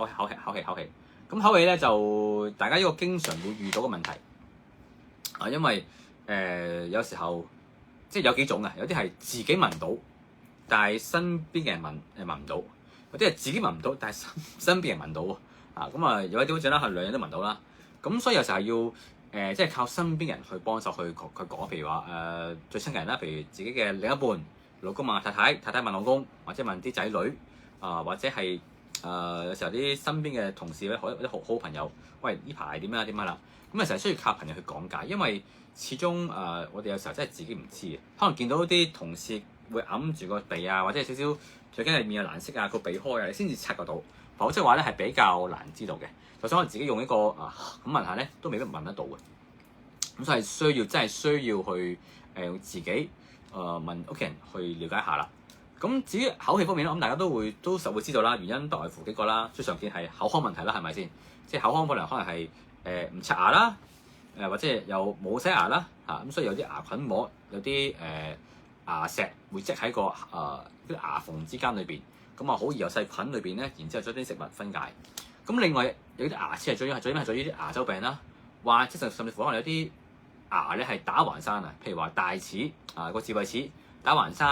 口氣。咁口氣咧就大家呢個經常會遇到嘅問題啊，因為有時候即係有幾種嘅，有啲係自己聞到，但係身邊嘅人聞唔到；有啲係自己聞唔到，但係身邊人聞到喎。咁啊有一啲好似啦，係兩樣都聞到啦。咁所以有時候係要即係靠身邊人去幫手去講，譬如話最親嘅人啦，譬如自己嘅另一半、老公問太太，太太問老公，或者問啲仔女或者係有時候啲身邊嘅同事咧，或者好朋友，喂呢排點啊啦，咁啊成日需要靠朋友去講解，因為始終我哋有時候真係自己唔知嘅，可能見到啲同事會揞住個鼻啊，或者係少少最緊係面有難色啊，個鼻開啊，你先至察覺到，否則話咧係比較難知道嘅。就算我自己用一個咁問下咧，都未必問得到嘅。咁所以真係需要去用自己問屋企人去了解下啦。咁至於口氣方面咧，咁大家都實會知道啦，原因不外乎幾個啦。最常見係口腔問題啦，係咪先？即係口腔可能係唔刷牙啦，或者又冇洗牙啦咁所以有啲牙菌膜，有啲牙石會積喺個啲牙縫之間裏邊，咁好易有細菌裏邊咧，然之後將啲食物分解。咁另外有啲牙齒係最緊係在於啲牙周病啦，或者甚至乎可能有啲牙咧係打橫生啊，譬如話大齒個智慧齒打橫生，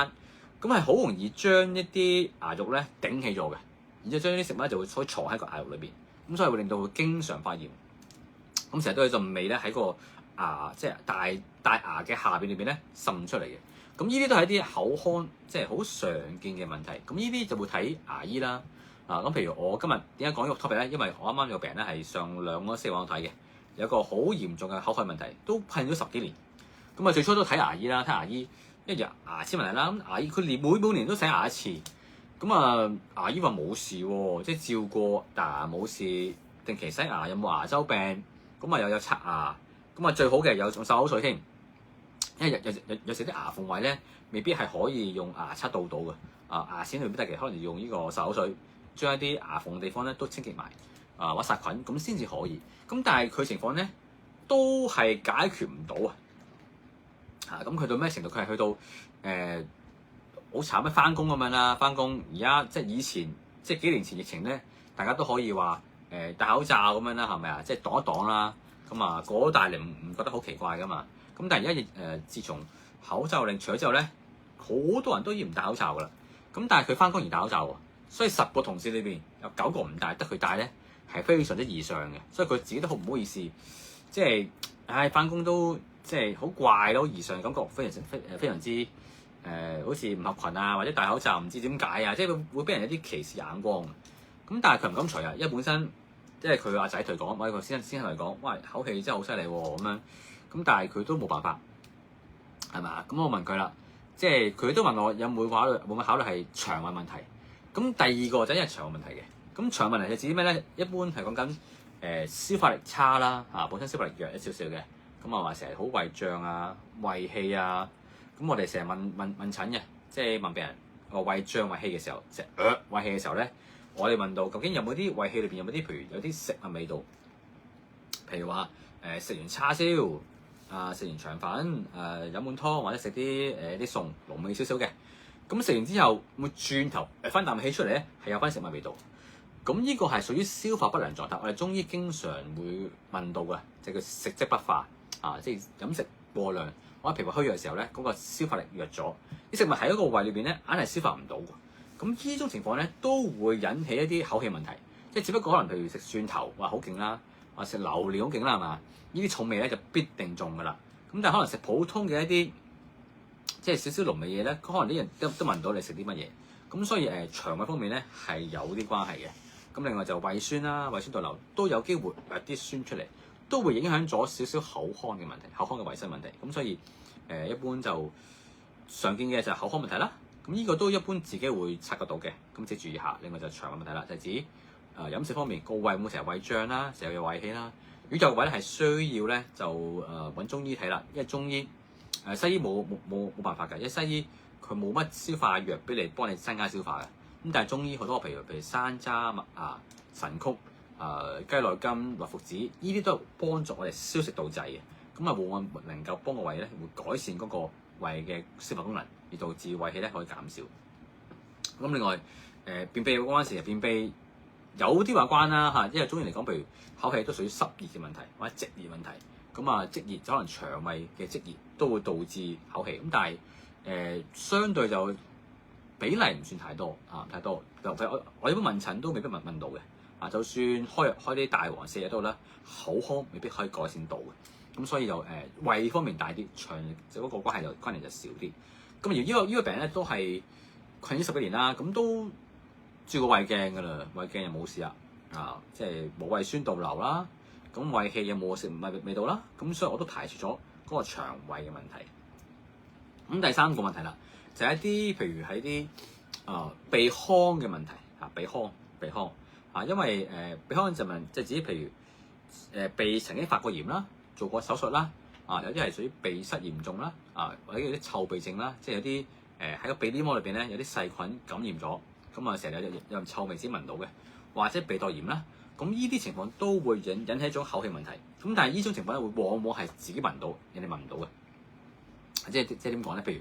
咁係好容易將一啲牙肉咧頂起咗嘅，然之後將啲食物咧就會可以藏喺個牙肉裏邊，咁所以會令到佢經常發炎。咁成日都有陣味咧喺個牙即係大牙嘅下邊裏邊咧滲出嚟嘅。咁呢啲都係一啲口腔即係好常見嘅問題。咁呢啲就會睇牙醫啦。咁譬如我今日點解講呢個 topic 咧？因為我啱啱有個病人咧係上2個4個睇嘅，有個好嚴重嘅口腔問題，都困咗10幾年。咁最初都睇牙醫啦，睇牙醫，因為牙齒問題啦。咁牙醫佢每年都洗牙一次。咁牙醫話冇事喎，即係照過牙冇事，定期洗牙，有冇牙周病？咁又有刷牙，咁最好嘅有用漱口水添。因為有時啲牙縫位咧，未必係可以用牙刷到嘅。牙線未必得嘅，可能要用呢個漱口水。將一啲牙縫嘅地方咧都清潔埋，或者殺菌咁先至可以。咁但係佢情況咧都係解決唔到咁佢到咩程度？佢係去到好慘翻工咁樣啦，翻工而家即係以前即係幾年前疫情咧，大家都可以話戴口罩咁樣啦，係咪啊？即係擋一擋啦。咁過咗大年唔覺得好奇怪噶嘛？咁但係而家自從口罩令除咗之後咧，好多人都已經唔戴口罩噶啦。咁但係佢翻工而戴口罩喎。所以10個同事裏邊有9個唔戴，得佢戴咧係非常之異常嘅。所以佢自己都好唔好意思，即係翻工都即係好怪咯，異常感覺非常之好似唔合群啊，或者戴口罩唔知點解啊，即係會俾人一啲歧視眼光。咁但係佢唔敢除啊，因為本身即係佢阿仔同佢講，或者佢先生嚟講，喂，口氣真係好犀利喎咁樣。咁但係佢都冇辦法，係咪啊？咁我問佢啦，即係佢都問我有冇會唔會考慮係腸胃問題？咁第二個就係腸胃問題嘅。咁腸胃問題係指啲咩咧？一般係講緊消化力差啦，本身消化力弱一少少嘅。咁話成日好胃脹啊、胃氣啊。咁我哋成日問診嘅，即係問病人胃脹胃氣嘅時候，成日胃氣嘅時候咧，我哋問到究竟有冇啲胃氣裏邊有冇啲譬如有啲食物味道，譬如話食完叉燒食完腸粉飲碗湯或者食啲餸濃味少少嘅。咁食完之後會轉頭翻啖氣出嚟咧，係有翻食物味道。咁呢個係屬於消化不良狀態。我哋中醫經常會問到嘅，就叫食積不化即係飲食過量或者脾胃虛弱嘅時候咧，嗰個消化力弱咗，啲食物喺一個胃裏邊咧，硬係消化唔到。咁呢種情況咧，都會引起一啲口氣問題。即係只不過可能譬如食蒜頭哇好勁啦，或食榴蓮好勁啦，係嘛？呢啲重味咧就必定中噶啦。咁但係可能食普通嘅一啲即係少少濃味嘢咧，可能啲人都聞到你食啲乜嘢。咁所以腸胃方面咧係有啲關係嘅。咁另外就胃酸啦，胃酸倒流都有機會有啲酸出嚟，都會影響咗少少口腔嘅問題，口腔嘅衞生問題。咁所以一般就常見嘅就係口腔問題啦。咁呢個都一般自己會察覺到嘅，咁即係注意下。另外就腸胃問題啦，就係指飲食方面個胃會唔會成日胃脹啦，成日有胃氣啦。如果有胃咧係需要咧就揾中醫睇啦，因為中醫西醫冇辦法㗎，因為西醫佢冇乜消化藥俾你幫你增加消化嘅。咁但係中醫好多譬如山楂、麥芽、神曲、雞內金、內服子，呢啲都係幫助我哋消食導滯嘅。咁往往能夠幫個胃咧會改善嗰個胃嘅消化功能，而導致胃氣咧可以減少。咁另外便秘嗰陣時，便秘有啲話關啦嚇，因為中醫嚟講，譬如口氣都屬於濕熱嘅問題或者積熱問題。咁啊，積熱就可能腸胃嘅積熱都會導致口氣。咁但係相對就比例唔算太多啊，太多。我一般問診都未必問到嘅。啊，就算開啲大黃瀉藥都好啦，口腔未必可以改善到嘅。咁所以就胃方面大啲，腸就嗰個關聯就少啲。咁而呢個病咧都係困擾10幾年啦，咁都照過胃鏡㗎啦，胃鏡又冇事啦。啊，即係冇胃酸倒流啦。咁胃氣有冇食物味道啦？咁所以我都排除咗嗰個腸胃嘅問題。咁第三個問題啦，就係一啲譬如喺啲鼻腔嘅問題啊，鼻腔啊，因為鼻腔就問即係指譬如鼻曾經發過炎啦，做過手術啦，啊有啲係屬於鼻塞嚴重啦，啊或者有啲臭鼻症啦，即係有啲喺個鼻黏膜裏邊咧有啲細菌感染咗，咁啊成日有臭味先聞到嘅，或者鼻竇炎啦。咁呢啲情況都會引起一種口氣問題，咁但係呢種情況咧會往往係自己聞到，人哋聞唔到嘅。即係點講咧？譬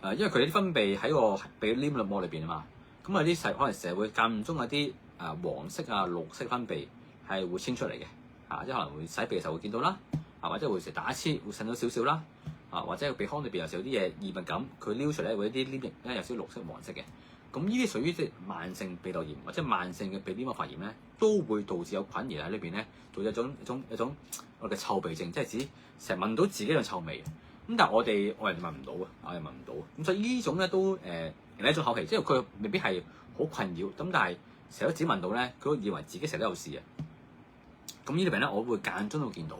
如因為佢哋啲分泌喺個鼻黏膜裏邊啊嘛，咁啊啲可能成日會間中有啲黃色啊、綠色分泌係會清出嚟嘅，即係可能會洗鼻嘅時候會見到啦，或者會成日打黐會滲到少少啦，或者個鼻腔裏邊有時有啲嘢異物感，佢撩出嚟會有啲黏液咧有少少綠色、黃色嘅。咁呢啲屬於即係慢性鼻竇炎或者慢性嘅鼻黏膜發炎咧，都會導致有菌兒喺裏邊咧，導致一種我哋嘅臭鼻症，即係指成日聞到自己嘅臭味。咁但係我哋聞唔到啊，我哋聞唔到。咁所以呢種咧都係一種口氣，即係佢未必係好困擾。咁但係成日都只聞到咧，佢都以為自己成日都有事啊。咁呢啲病咧，我會間中都會見到。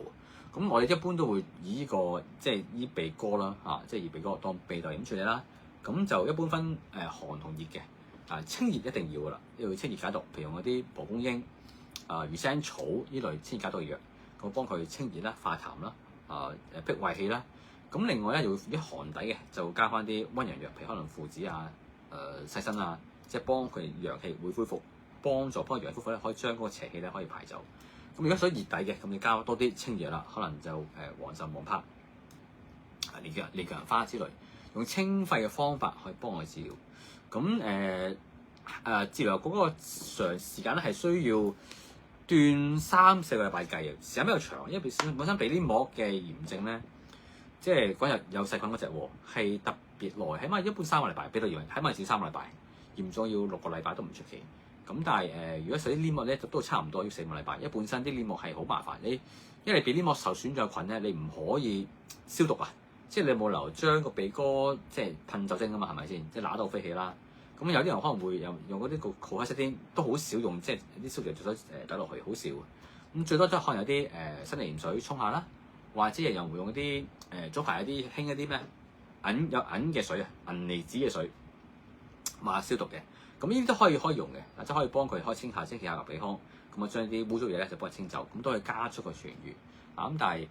咁我哋一般都會以呢個即係醫鼻哥啦，即係以鼻哥當鼻竇炎處理啦。咁就一般分寒同熱嘅，清熱一定要噶啦，要清熱解毒，譬如用嗰啲蒲公英、魚腥草呢類清熱解毒嘅藥，咁幫佢清熱啦、化痰啦、辟胃氣啦。咁另外咧，要啲寒底嘅，就加翻啲溫陽藥，譬如可能附子啊、細辛啊，即係幫佢陽氣會恢復，幫助陽氣恢復咧，可以將嗰個邪氣咧可以排走。咁如果想熱底嘅，咁你加多啲清熱啦，可能就黃芩、黃柏、連強花之類。用清肺嘅方法去幫我治療，咁治療嗰個長時間咧係需要斷3-4個禮拜計嘅，時間比較長，因為本身鼻黏膜嘅炎症咧，即係嗰日有細菌嗰隻喎，係特別耐，起碼一般3個禮拜，鼻竇炎起碼至3個禮拜，嚴重要6個禮拜都唔出奇。咁但係如果屬於黏膜咧，都差唔多要4個禮拜，因為本身啲黏膜係好麻煩，因為你鼻黏膜受損咗菌咧，你唔可以消毒啊。即係你冇理由將個鼻哥即係噴酒精啊嘛，係咪先？即係揦到飛起啦。咁有啲人可能會用嗰啲個酷克斯汀，都好少用，即係啲消毒藥做咗倒落去，好少。咁最多都可能有啲生理鹽水沖下啦，或者有人會用嗰啲早排有啲興一啲咩有銀嘅水啊，銀離子嘅水，消毒嘅。咁呢啲都可以用嘅，即係可以幫佢可以清潔下個鼻腔，咁啊將啲污糟嘢咧就幫佢清走，咁都可以加速個痊愈。咁但係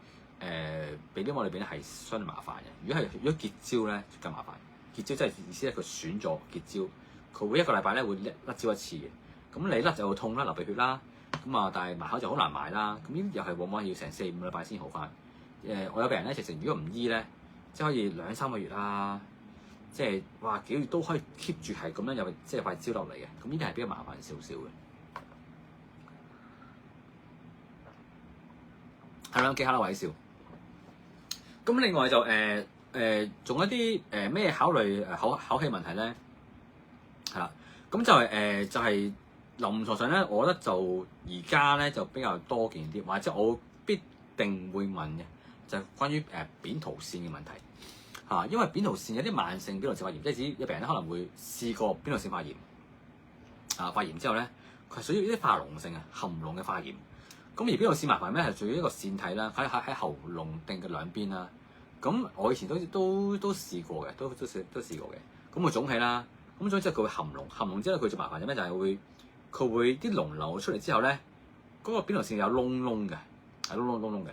鼻黏膜裏邊咧係相對麻煩嘅。如果結焦咧就更麻煩。結焦即係意思咧，佢損咗結焦，佢會1個禮拜咧會甩焦一次嘅。咁你甩就會痛啦，流鼻血啦。但係埋口就好難埋啦。咁呢啲又係往往要成4-5個禮拜先好翻。我有病人咧，直情如果唔醫咧，即係可以2-3個月啦。即係哇幾個月都可以 keep 住係咁樣，又即係塊焦落嚟嘅。咁呢啲係比較麻煩少少嘅。係啦，記下啦，韋少。咁另外就仲有一啲咩考慮口氣問題咧？係啦，咁就係臨床上咧，我覺得就而家咧就比較多見啲，或者我必定會問嘅，就係關於扁桃腺嘅問題嚇。因為扁桃腺有啲慢性扁桃腺發炎，即係指有病人咧可能會試過扁桃腺發炎發炎之後咧，佢係屬於一啲化膿性含膿嘅發炎。咁而扁桃腺麻煩咩？係屬於一個腺體啦，喺喉嚨定嘅兩邊啦。咁我以前都試過嘅，都試過嘅。咁佢腫起啦，咁腫之後佢會含膿之後佢最麻煩嘅咩？就係佢會啲膿流出嚟之後咧，嗰個扁桃腺有窿窿嘅，係窿窿嘅。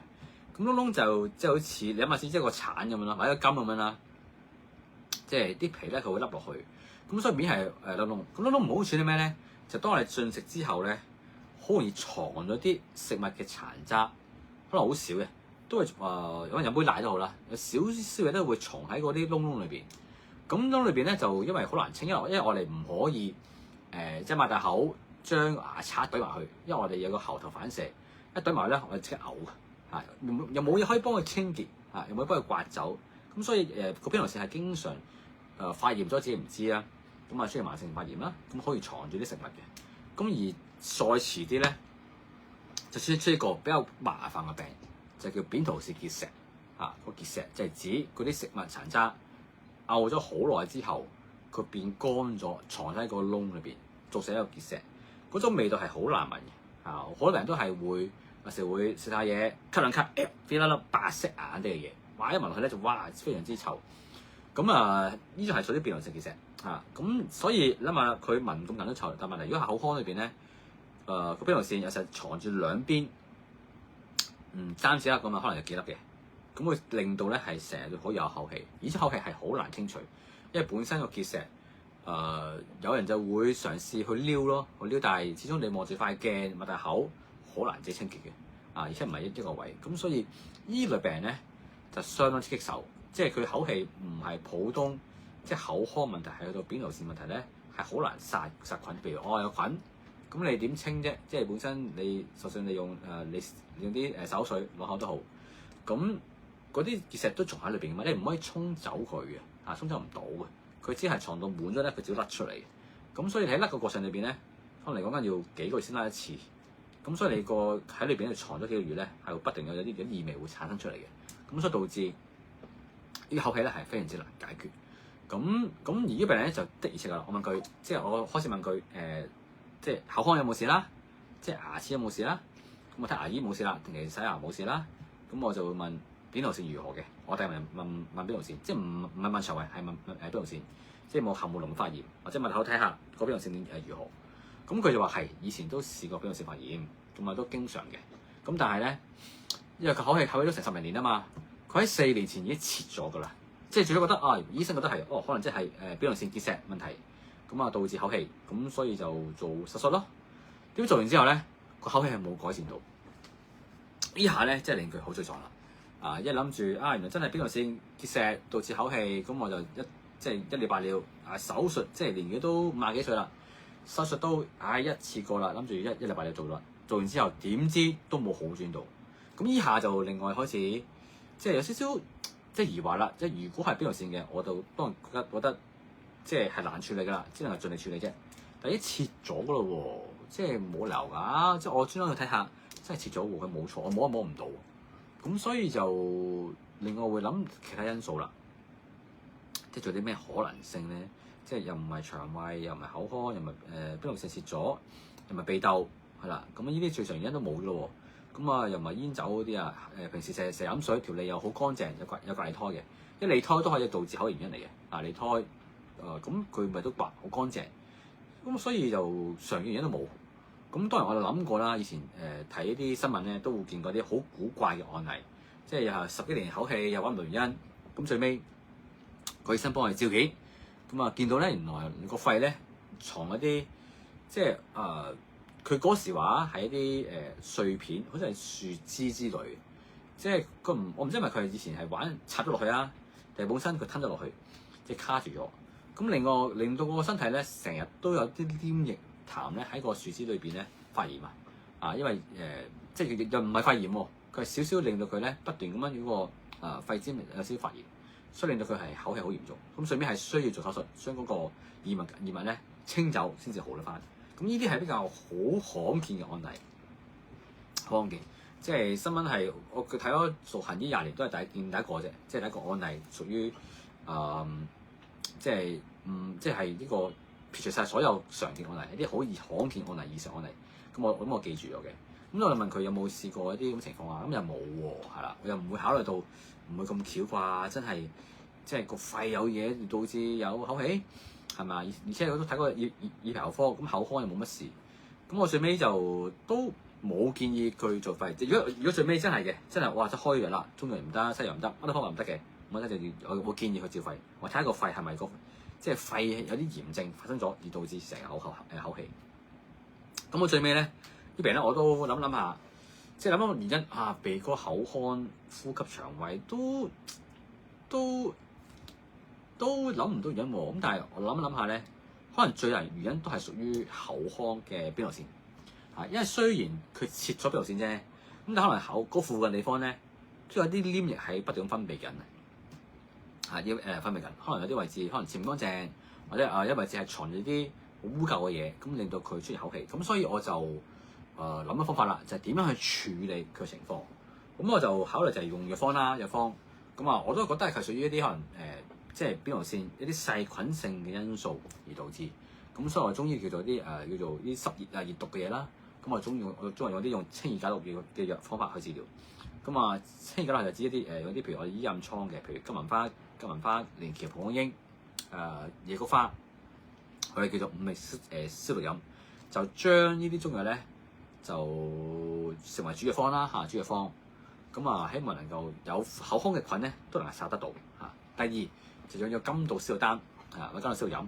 咁窿窿就即係好似你諗下先，即係個橙咁樣啦，或者個金咁樣啦。即係啲皮咧，佢會凹落去。咁所以面係窿窿。咁窿窿唔好處啲咩咧？就當我哋進食之後咧，好容易藏咗啲食物嘅殘渣，可能好少嘅。都係可能飲杯奶都好啦，有少少嘢都會藏喺嗰啲窿窿裏邊。咁窿裏邊咧就因為好難清，因為我哋唔可以即係擘大口將牙刷懟埋去，因為我哋有個喉頭反射，一懟埋去咧，我哋即刻嘔啊！又冇嘢可以幫佢清潔啊，又冇嘢幫佢刮走，咁所以個扁桃腺係經常發炎咗自己唔知啦，咁啊出現慢性發炎啦，咁可以藏住啲食物嘅，咁而再遲啲咧就出一個比較麻煩嘅病，就叫扁桃腺結石啊，個結石就係指嗰啲食物殘渣漚咗好耐之後，佢變乾咗，藏喺個窿裏邊，造成一個結石。嗰種味道係好難聞嘅，好多人都係會有時會食下嘢，咳兩咳，變粒粒白色眼啲嘅嘢，哇！一聞落去咧就哇非常之臭。咁啊，呢種係屬於扁桃腺結石嚇。咁所以諗下佢聞咁緊都臭，但問題如果喺口腔裏邊咧，個扁桃腺有時藏住兩邊，3至1粒咁啊，可能有幾粒嘅。咁會令到咧係成日都好有口氣，而且口氣係好難清除，因為本身個結石，有人就會嘗試去撩咯，去撩，但係始終你望住塊鏡擘大口，好難自己清潔嘅，而且唔係一個位，咁所以呢類病咧就相當之棘手，即係佢口氣唔係普通，即係口腔問題，係去到扁桃腺問題咧係好難殺菌，譬如有菌，咁你點清啫？即係本身你就算你用你用啲手水攞口都好，咁嗰啲結石都仲喺裏邊嘅嘛，你唔可以沖走佢嘅，沖走唔到嘅。佢只係藏到滿咗咧，佢只會甩出嚟嘅。咁所以喺甩個過程裏邊咧，可能嚟講緊要幾個月先甩一次。咁所以你個喺裏邊藏咗幾個月咧，係會不斷有啲異味會產生出嚟嘅。咁所以導致呢口氣咧係非常之難解決。咁而呢個病人咧就的而且確，我問佢，即係我開始問佢即係口腔有冇事啦，即係牙齒有冇事啦。咁我睇牙醫冇事啦，定期洗牙冇事啦。咁我就會問扁桃腺如何嘅？我第一問扁桃腺，即係唔係問腸胃，係問扁桃腺，即係冇喉嚨發炎，或者問口睇下個扁桃腺如何。咁佢就話係以前都試過扁桃腺發炎，咁啊都經常嘅。咁但係咧，因為佢口氣都成10年啊嘛，佢喺4年前已經切咗噶啦，即係最初覺得醫生覺得係可能即係扁桃腺結石問題，咁啊導致口氣，咁所以就做手術咯。點做完之後咧，個口氣係冇改善到，呢下咧即係令佢好沮喪啦。一諗住原來真係扁桃腺結石導致口氣，咁我就一了百了。手術即係年紀都50幾歲啦，手術都一次過啦，諗住一了百了做啦。做完之後點知都冇好轉到，咁呢下就另外開始即係有少少即係疑惑啦。即係如果係扁桃腺嘅，我就當然覺得即係難處理噶啦，只能係盡力處理啫。但係一切咗噶咯喎，即係冇理由㗎。即係我專登去睇下，真係切咗喎，佢冇錯，我摸唔到。咁所以就另外會諗其他因素啦，即係做啲咩可能性咧？即係又唔係腸胃，又唔係口腔，又唔係扁桃腺切咗，又唔係鼻竇，係啦。咁呢啲最常原因都冇咯喎。咁又唔係煙酒嗰啲啊？平時成日飲水，條脷又好乾淨，有隔離胎嘅，一脷胎都可以導致口炎原因嚟嘅。脷胎咁佢咪都刮好乾淨，咁所以就常見原因都冇。咁當然我就諗過啦，以前睇啲新聞咧，都會見過啲好古怪嘅案例，即係又係10幾年口氣又揾唔到原因，咁最尾個醫生幫我哋照片，咁見到咧原來個肺咧藏一啲即係佢嗰時話係一啲碎片，好似係樹枝之類，即係我唔知係咪佢以前係玩插咗落去啊，定係本身佢吞咗落去，即係卡住咗。咁另外令到個身體咧成日都有啲黏液痰咧喺個樹枝裏邊咧發炎因為即係又唔係肺炎喎，佢係少少令到佢咧不斷咁樣嗰個肺尖有少少發炎，所以令到佢係口氣好嚴重。咁順便係需要做手術，將嗰個異物咧清走先至好得翻。咁呢啲係比較好罕見嘅案例，罕見即係新聞係我睇咗做行醫20年都係第一個啫，即係第一個案例屬於即係呢個撇除晒所有常見案例，一啲好罕見案例、異常案例。咁我記住咗嘅。咁我就問佢有冇試過一啲咁情況啊？咁又冇喎，係啦，我又唔會考慮到，唔會咁巧啩，真係即係個肺有嘢導致有口氣，係咪？而且我都睇過耳鼻喉科，咁口腔又冇乜事。咁我最尾就都冇建議佢做肺。如果最尾真係嘅，真係哇，即係開藥啦，中藥唔得，西藥唔得，乜都方法唔得嘅，我咧就我建議佢照肺，我睇下個肺係咪即係肺有啲炎症發生咗，而導致成日口氣。咁我最尾咧，呢病咧我都諗下，即係諗原因鼻哥、口腔、呼吸、腸胃都諗唔到原因喎。咁但係我諗下咧，可能最大原因都係屬於口腔嘅邊度線嚇，因為雖然佢切咗邊度線啫，咁但可能口嗰附近地方咧都有啲黏液喺不斷咁分泌緊啊，要分泌緊，可能有啲位置可能切唔乾淨，或者有位置係藏住啲好污垢嘅嘢，咁令到佢出現口氣。咁所以我就諗個方法啦，就係點樣去處理佢嘅情況。咁我就考慮就係用藥方啦，藥方。咁啊，我都覺得係屬於一啲可能即係邊度線一啲細菌性嘅因素而導致。咁所以我中意叫做啲叫做啲濕熱熱毒嘅嘢啦。咁我中意用啲用清熱解毒嘅藥方法去治療。咁啊，清熱解毒就指一啲有啲譬如我哋醫暗瘡嘅，譬如金銀花、連翹、蒲公英、野菊花，佢哋叫做五味消毒飲，就將呢啲中藥咧就成為主藥方啦嚇，主藥方。咁啊，希望能夠有口腔嘅菌咧都能夠殺得到嚇。第二就用咗甘道消毒丹或者甘道消毒飲，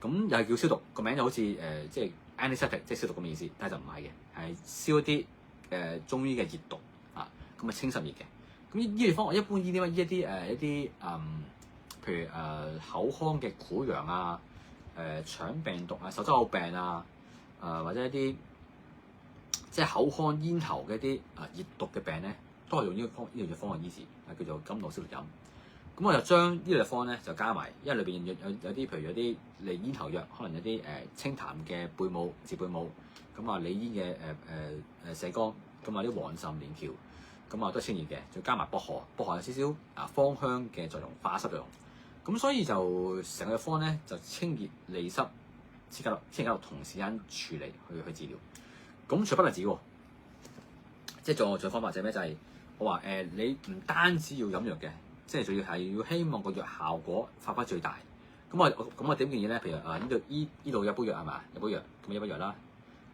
咁又係叫消毒，個名就好似即係 antiseptic 即係消毒咁嘅意思，但係就唔係嘅，係消一啲中醫嘅熱毒啊，咁啊清濕熱嘅。咁醫療方我一般醫一啲譬如口腔嘅潰瘍啊、腸病毒啊、手足口病啊、或者一啲即係口腔咽喉嘅一啲熱毒嘅病咧，都係用呢個藥方去醫治，叫做甘道消毒飲。咁我就將呢個藥方咧就加埋，因為裏邊有啲譬如有啲利咽喉藥，可能有啲清痰嘅貝母、治貝母，咁啊利咽嘅瀉肝，咁啊啲黃芩、連翹，咁啊都係清熱嘅，再加埋薄荷，薄荷有少少芳香嘅作用、化濕作用。咁所以就成個藥方咧就清熱利濕、清熱解毒同時間處理去治療。咁除不能止喎，即係仲有方法就係咩？就係我話你唔單止要飲藥嘅，即係仲要係要希望個藥效果發揮最大。咁我點建議咧？譬如呢度有杯藥係嘛？有杯藥咁一杯藥啦。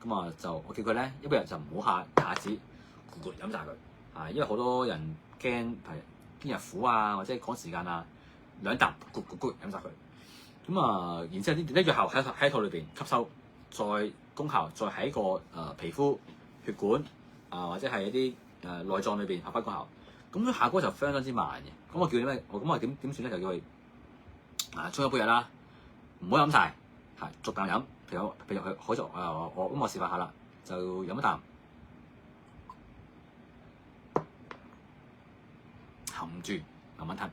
咁啊就我叫佢咧一杯藥就唔好下子飲晒佢，因為好多人驚係邊日苦啊，或者趕時間啊，兩啖飲晒佢。咁啊，然之後啲藥效喺肚裏邊吸收，再功效再喺個皮膚、血管或者係一啲內臟裏邊發揮功效。咁效果就相當之慢嘅。咁我叫你咩？咁我點算咧？就叫佢沖一杯藥啦，唔好飲晒，逐啖飲。譬如佢好似我示範下啦，就飲一啖，含住慢慢吞。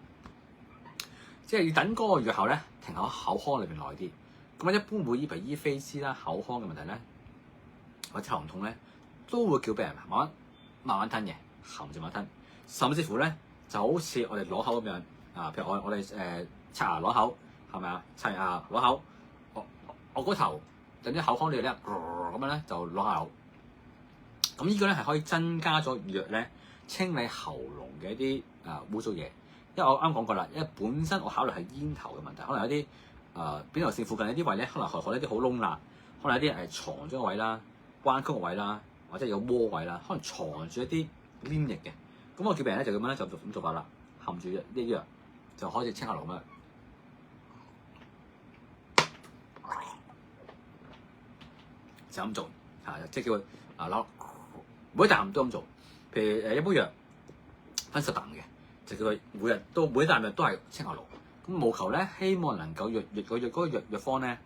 即係要等嗰個藥效咧停喺口腔裏邊耐啲。咁一般會醫飛滋啦、口腔嘅問題咧，或者喉嚨痛咧，都會叫病人慢慢吞嘅，含住慢慢吞。甚至乎咧就好似我哋攞口咁樣譬如我哋刷牙攞口係咪啊？刷牙攞口，我嗰頭等啲口腔裏咧咁樣咧就攞下口。咁呢個咧係可以增加咗藥咧清理喉嚨嘅一啲污糟嘢。因為我啱講過啦，因為本身我考慮係咽喉嘅問題，可能有啲扁桃腺附近有啲位咧，可能一啲好窿啦，可能有啲藏咗個位啦、彎曲個位啦，或者有窩位啦，可能藏住一啲黏液嘅。咁我叫病人咧就咁樣咧就咁做法啦，含住呢啲藥就開始清下喉啦，就咁做即係叫佢攞每一啖都咁做。譬如一杯藥分10啖嘅，就叫佢每一啖藥都係清下喉。咁務求咧，希望能夠嗰個藥方咧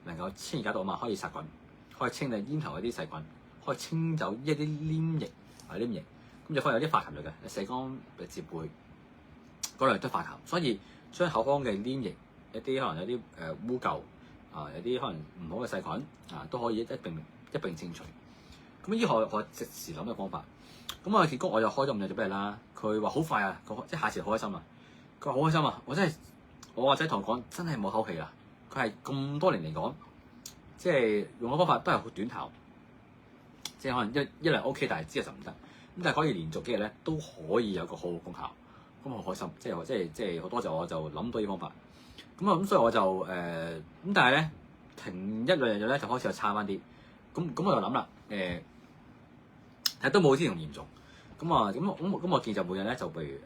能夠清熱解毒啊嘛，可以殺菌，可以清理咽喉嗰啲細菌，可以清走一啲黏液黏液。咁藥方有啲化痰藥嘅，瀉肝、治貝嗰類都化痰，所以將口腔嘅黏液一啲可能有啲污垢有啲可能唔好嘅細菌都可以一並清除。咁呢我即時諗嘅方法。咁結果我又開咗5隻俾佢啦。佢話好快啊，即係下次好開心啊。佢話好開心啊，我個仔同我講真係冇口氣啦。佢係咁多年嚟講，即係用嘅方法都係好短效，即係可能一兩 OK， 但係之後就唔得。咁但係可以連續幾日咧都可以有個好功效，咁我開心，即係好多謝我就諗到呢方法。咁所以我就咁但係咧停1-2日咧就開始又差翻啲。咁我就諗啦，睇都冇之前咁嚴重。咁我建議就每日咧就譬如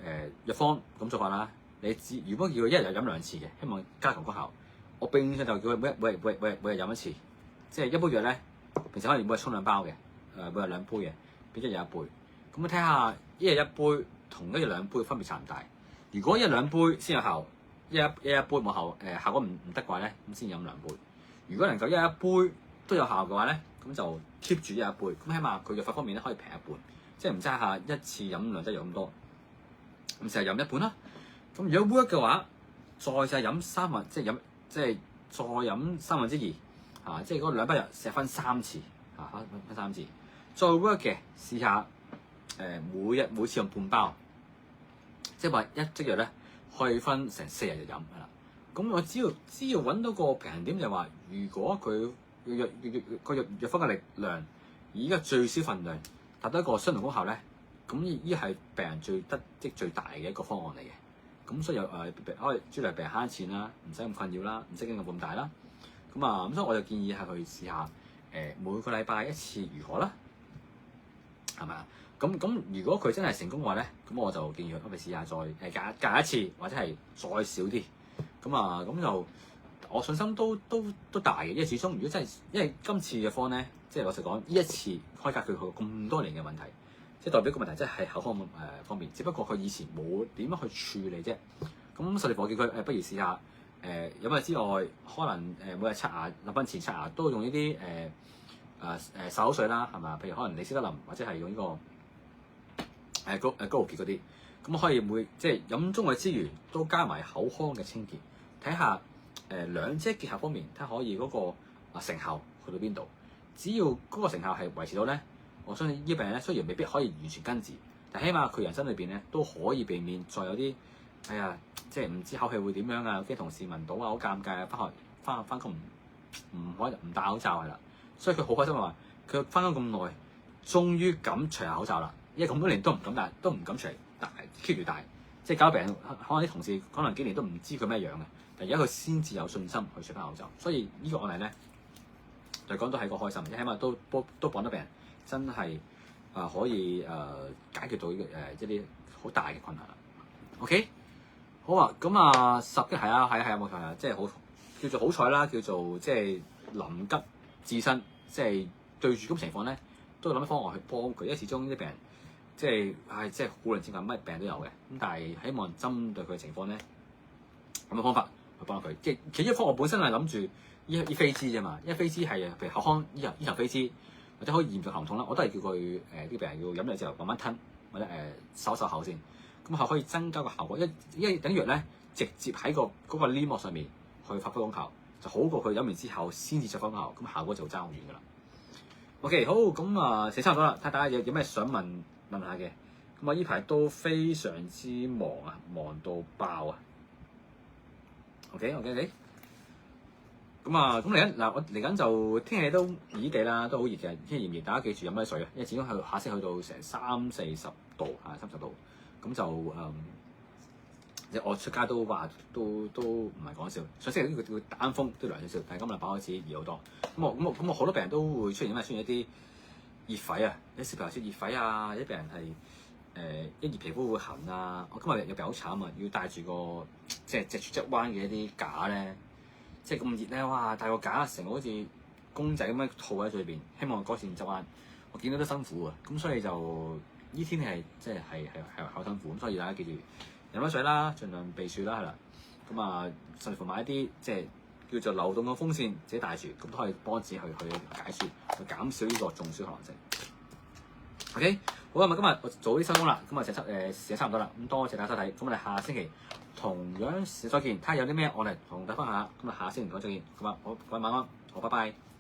藥方咁做法啦。如果叫佢一日飲2次嘅，希望加強功效。我並且就叫佢每日飲1次，即係一杯藥咧，平時可能每日沖2包嘅，每日2杯嘅，變咗1日1杯。咁睇下一日1杯同一日2杯分別差唔大。如果1日2杯先有效，一日1杯冇效，效果唔得嘅話咧，咁先飲2杯。如果能夠一杯都有效嘅話咧，咁就 keep 住一杯，咁起碼佢藥費方面咧可以平一半，即係唔揸下一次飲兩劑藥咁多，咁成日飲一半啦。咁如果 work 嘅話，再就係飲三分，即係再飲2/3嚇，即係嗰2包藥成日分3次嚇，分3次。再 work 嘅試下每次用半包，即係話一劑藥咧可以分成4日就飲係啦。咁我只要揾到個平衡點，就係話，如果佢藥方嘅力量而家最少份量達到一個相同功效咧，咁呢係病人最大嘅一個方案嚟嘅。咁所以可以主要係病人慳錢啦，唔使咁困擾啦，唔使經過咁大啦。咁所以我就建議係去試下每個禮拜1次如何啦，係咪啊？咁如果佢真係成功嘅話咧，咁我就建議佢可以試下再隔一次，或者係再少啲。咁就我信心都大嘅，因為始終如果真係因為今次嘅方咧，即係老實講，呢一次可以解決佢咁多年嘅問題，即係代表個問題真係口腔方面，只不過佢以前冇點樣去處理啫。咁甚至乎我叫佢不如試下飲藥之外，可能每日刷牙、臨瞓前刷牙都用呢啲漱口水啦，係嘛？譬如可能李斯德林或者係用呢個高露潔嗰啲，咁可以即係飲中藥之餘都加埋口腔嘅清潔，睇下兩者結合方面，睇下可以嗰個成效去到邊度。只要嗰個成效係維持到咧，我相信呢病人咧雖然未必可以完全根治，但起碼佢人生裏邊咧都可以避免再有啲即係唔知口氣會點樣啊，驚同事聞到啊，好尷尬啊，翻工唔戴口罩係啦，所以佢好開心話佢翻工咁耐，終於敢除下口罩啦，因為咁多年都唔敢除嚟戴 keep 住戴，即係搞病人可能啲同事可能幾年都唔知佢咩樣嘅，但而家佢先至有信心去除翻口罩，所以呢個案例咧嚟講都係個開心，起碼都幫到病人真係可以解決到呢個一啲好大嘅困難啦。OK。好啊，咁10嘅係啊，冇錯啊，即係好叫做好彩啦，叫做即係臨急至身，即係對住咁情況咧，都要諗啲方案去幫佢，因為始終呢啲病人即係古靈精怪乜病都有嘅，咁但係希望針對佢嘅情況咧，咁嘅方法去幫佢。其實呢個方案我本身係諗住醫飛滋啫嘛，因為飛滋係譬如口腔醫喉飛滋或者可以嚴重喉痛啦，我都係叫佢啲病人要飲藥之後慢慢吞或者收口先。咁係可以增加個效果，因為等藥咧直接喺嗰個黏膜上面去發揮功效，就好過佢飲完之後先至再發功效，咁效果就會爭好遠噶啦。OK， 好，咁時差唔多啦，睇下大家有咩想問下嘅。咁呢排都非常之忙啊，忙到爆啊。OK，咁嚟緊嗱，我嚟緊就天氣都熱地啦，都好熱嘅，天氣炎熱，大家記住飲多啲水啊，因為始終係下先去到成30-40度30度。咁就我出街都話都唔係講笑，上星期呢個打風都涼少少，但係今日8開始熱好多。咁我好多病人都會出現一啲熱痱啊，有啲小朋友出熱痱啊，有啲病人係一熱皮膚會痕啊。我今日有病好慘啊，要帶住個即係脊柱側彎嘅一啲架咧，即係咁熱咧，哇！帶個架成個好似公仔咁樣套喺最邊，希望改善側彎。我見到都辛苦啊，咁所以就。呢天氣即係好辛苦，咁所以大家記住飲多水啦，盡量避暑啦，係啦。甚至乎買一啲即係叫做流動嘅風扇，自己帶住，咁都可以幫自己去解暑，去減少呢個中暑可能性。OK， 好啦，今日我早啲收工啦，咁時間差唔多啦，咁多謝大家收睇，咁我哋下星期同樣時再見，睇下有啲咩我嚟同大家分享下，咁下星期再見，咁好，各位晚安，好，拜拜。